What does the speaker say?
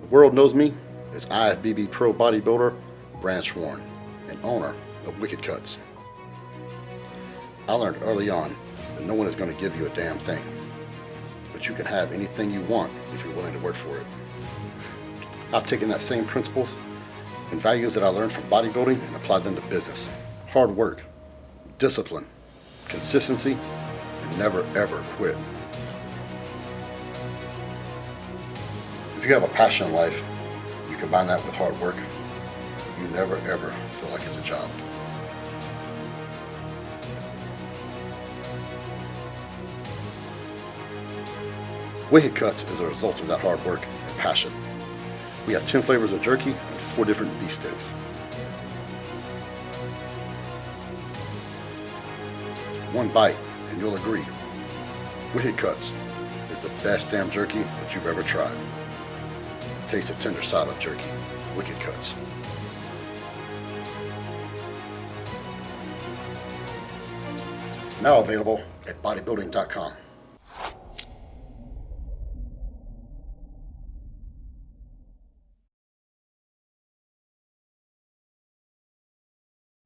The world knows me as IFBB Pro Bodybuilder Brand Sworn and owner of Wicked Cutz. I learned early on that no one is going to give you a damn thing, but you can have anything you want if you're willing to work for it. I've taken that same principles and values that I learned from bodybuilding and applied them to business. Hard work, discipline, consistency, and never ever quit. If you have a passion in life, you combine that with hard work, you never ever feel like it's a job. Wicked Cutz is a result of that hard work and passion. We have 10 flavors of jerky and 4 different beef sticks. One bite and you'll agree, Wicked Cutz is the best damn jerky that you've ever tried. Taste the tender side of jerky. Wicked Cutz. Now available at Bodybuilding.com.